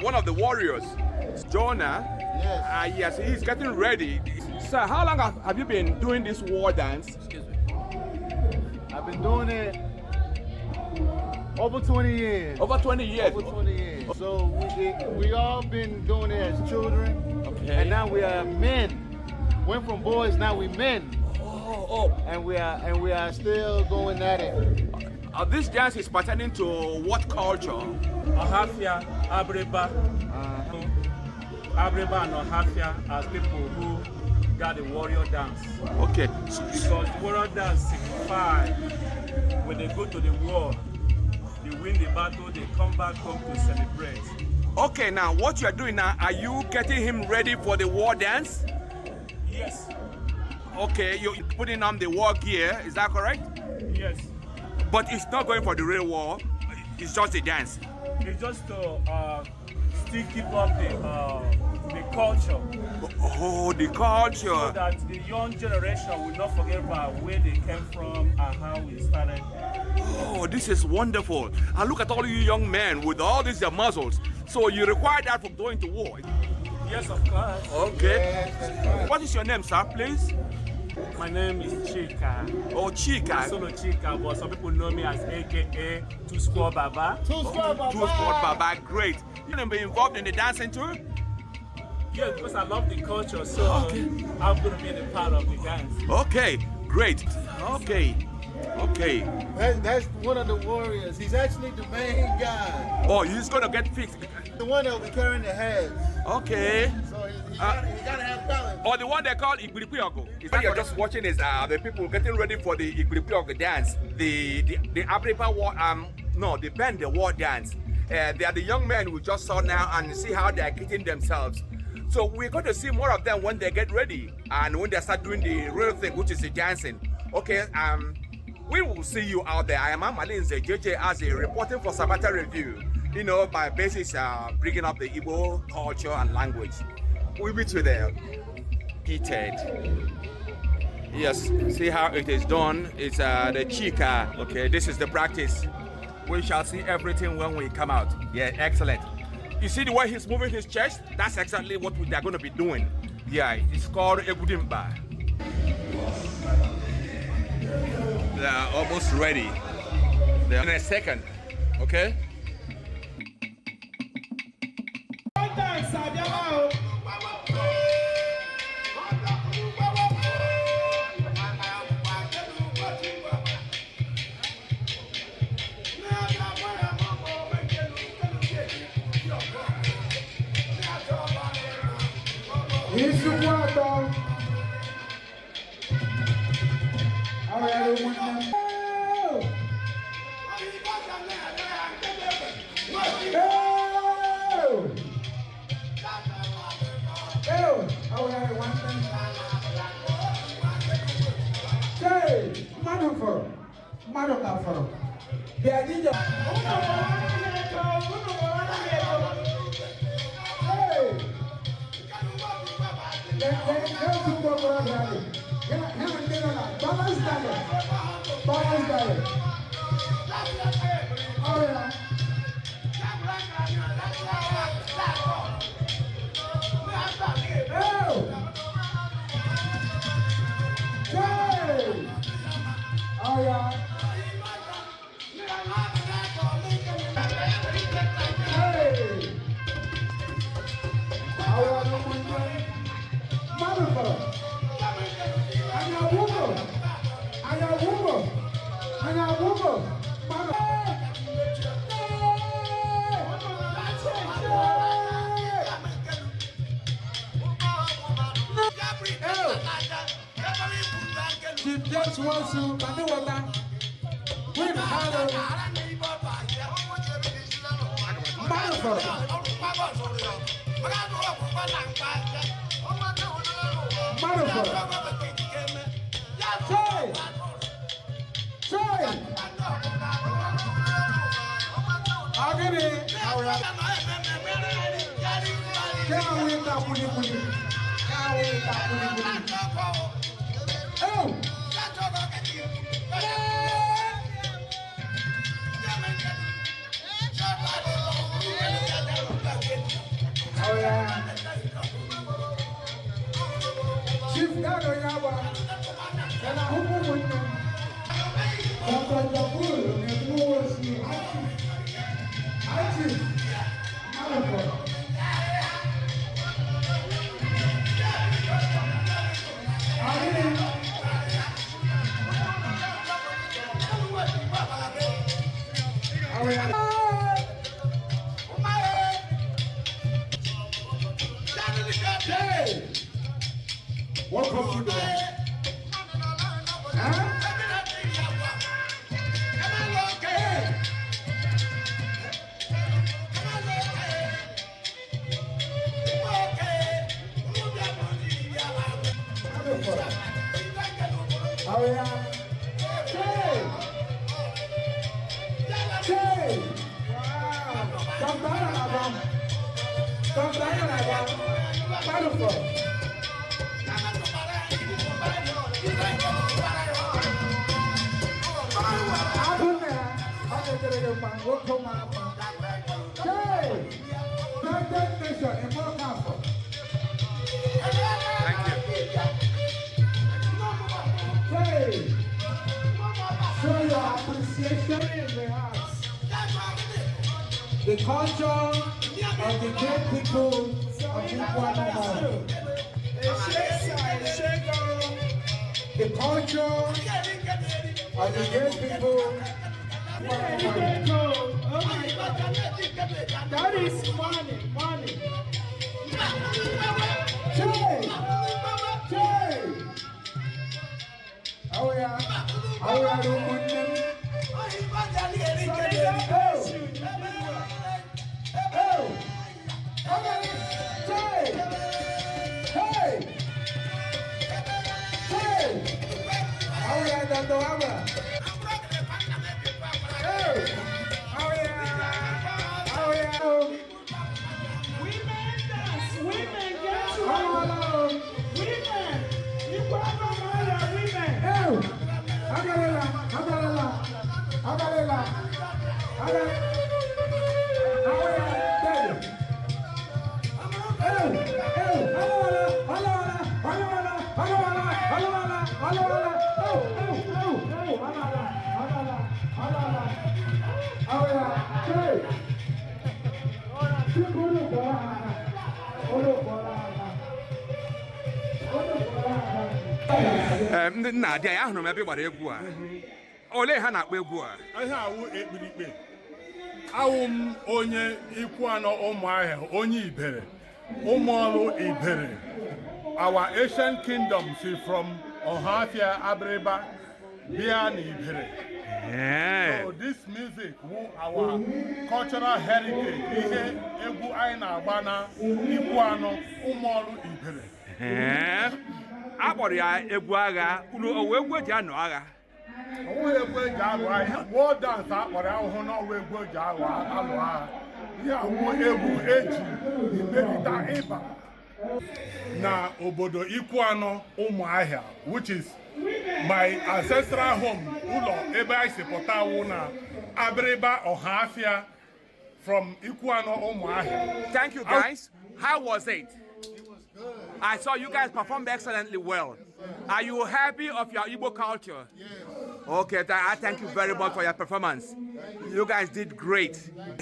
one of the warriors, Jonah. Yes. Yes, he's getting ready. Sir, how long have you been doing this war dance? Excuse me. I've been doing it over 20 years. Over 20 years. Over 20 years. So we all been doing it as children. Okay. And now we are men. Went from boys, now we men. Oh. And we are still going at it. This dance is pertaining to what culture? Ohafia, Abreba. Abreba and Ohafia as people who got the warrior dance. Okay. Because the warrior dance signifies when they go to the war, they win the battle, they come back home to celebrate. Okay, now what you are doing now, are you getting him ready for the war dance? Yes. Okay, you're putting on the war gear, is that correct? Yes. But it's not going for the real war, it's just a dance. It's just to still keep up the culture. Oh, the culture. So that the young generation will not forget about where they came from and how we started. Oh, this is wonderful. And look at all you young men with all these muscles. So you require that for going to war? Yes, of course. Okay. Yes, that's right. What is your name, sir, please? My name is Chika. Oh, Chika. Solo Chika, but some people know me as AKA Two Squad Baba. Two Squad Baba. Two Sport Baba, great. You gonna be involved in the dancing too? Yeah, because I love the culture, so I'm gonna be a part of the dance. Okay, great. Okay. That's one of the warriors. He's actually the main guy. Oh, he's gonna get fixed. The one that will be carrying the heads. Okay. So he gotta have balance. Or the one they call Ikpirikpi. What you're just watching is the people getting ready for the Ikpirikpi dance. The Abripa war, the Bende war dance. They are the young men we just saw now and see how they are getting themselves. So we're going to see more of them when they get ready and when they start doing the real thing, which is the dancing. Okay, we will see you out there. I am Amalinze JJ as a reporting for Sabata Review. You know, my basis bringing up the Igbo culture and language. We'll meet you there. Heated. Yes, see how it is done. It's the chica. Okay, this is the practice. We shall see everything when we come out. Yeah, excellent. You see the way he's moving his chest? That's exactly what they're going to be doing. Yeah, it's called Egwu. They're almost ready. They're in a second. Okay? Just wants to win Harlow. Chief Gado Yawa, and I hope you win them. Dr. Kabul, and who was the active welcome to the the culture of the great people of Ikwuano Umuahia. The culture of the great people of Ikwuano Umuahia. That is money. Nna dị ahụrụ m ebe gbara egwu a. Ole ha na-akpọ egwu a? Ihe awụ Ikpirikpi. Awụ m onye Ikwuano Umuahia, onye Ibere. Ụmụọlụ Ibere. Our ancient kingdom is from Ohafia, Abriba, Bia na Ibere. So this music, our cultural heritage, ihe egwu anyị na-agba na Ikwuano Ụmụọlụ Ibere. Akpọrọ ya egwu agha, unu egwu eji anọ agha. Onwe egwu eji alụ agha, war dance akpọrọ ahụhụ na ọwa egwu eji alụ agha. Ihe awụ egwu eji imerịta ịba na obodo Ikwuano Umuahia, which is my ancestral home, ụlọ ebe anyị si pụta awụ na Abiriba Ohafia from Ikwuano Umuahia. Thank you guys. How was it? I saw you guys performed excellently well. Are you happy of your Igbo culture? Yes. Okay, I thank you very much for your performance. You guys did great.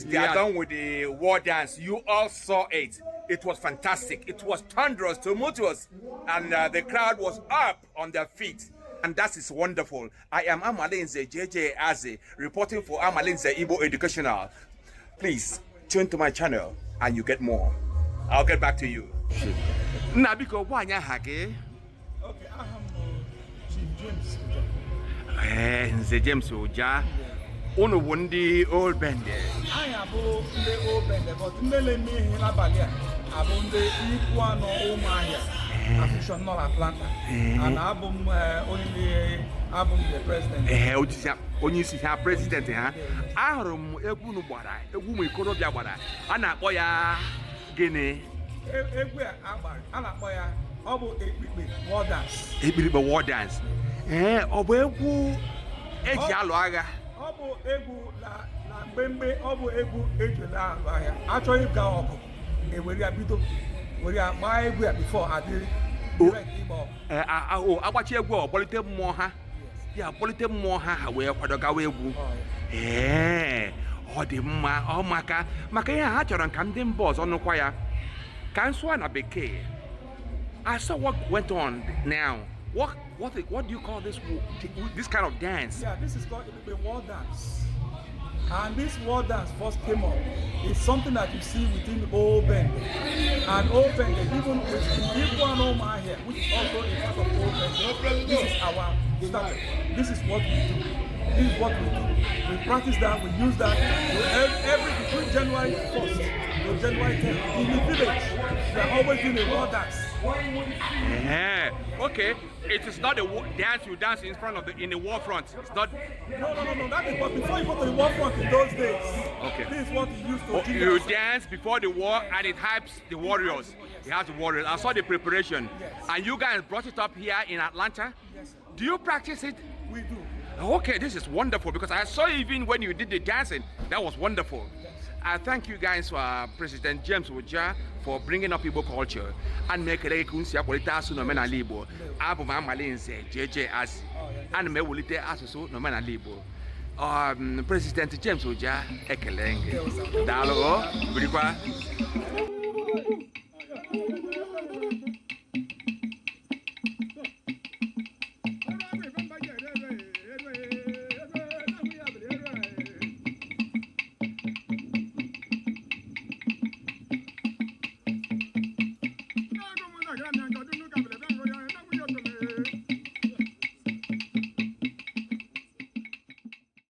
They are done with the war dance. You all saw it. It was fantastic. It was thunderous, tumultuous, and the crowd was up on their feet. And that is wonderful. I am Amalinze JJ Aze, reporting for Amalinze Igbo Educational. Please tune to my channel and you get more. I'll get back to you. Nabiko, why hage? Okay, I am Chief James. Nze James Oja. Ono wundi old Bende. I am the old Bende, but Mele me in Abalia. I'm the Ikwuano Umuahia. Official not Atlanta. And album only album the president. Onye si ha president ha. Ahụrụ m egwu nu gbara, egwu m ikorobịa gbara. A na-akpọ ya gịnị? Egwu a na-akpọ ya ọ bụ Ikpirikpi war dance. Ikpirikpi war dance. Ọ bụ egwu eji alụ agha. Ọ bụ egwu na mgbe ọ bụ egwu eji alụ agha. Achọghị ịga ọgụ. were ya bido were ya gbaa egwu ya before adịrị direct Igbo agbachi egwu ọkpọlite mmụọ ha ya akpọlite mmụọ ha wee kwado gawa egwu ọ dị mma ọ maka ihe ha chọrọ ka ndị mba ọzọ nụkwa ya ka nsụa na bekee. I saw what went on now. What do you call this kind of dance? Yeah, this is called the war dance. And this war dance first came up. It's something that you see within old Bende. And old Bende, even with Ikwuano Umuahia, which is also a part of old Bende, this is our style. This is what we do. This is what we do. We practice that, we use that between January 1st to January 10th. In the village, we are always doing a war dance. Yeah. Okay. It is not a dance you dance in front of in the war front. It's not. No. That is what before you go to the war front in those days. Okay. This is what you used to do. You dance before the war, and it hypes the warriors. It has the warriors. I saw the preparation, and you guys brought it up here in Atlanta. Yes, sir. Do you practice it? We do. Okay, this is wonderful because I saw even when you did the dancing, that was wonderful. I thank you guys for President James Oja for bringing up Igbo culture and making it kunsi akwalite asu no Omenala Igbo. Abu ma amalinze JJ as and me wulite asusu no Omenala Igbo. President James Oja ekelenge. Dalo, birikwa.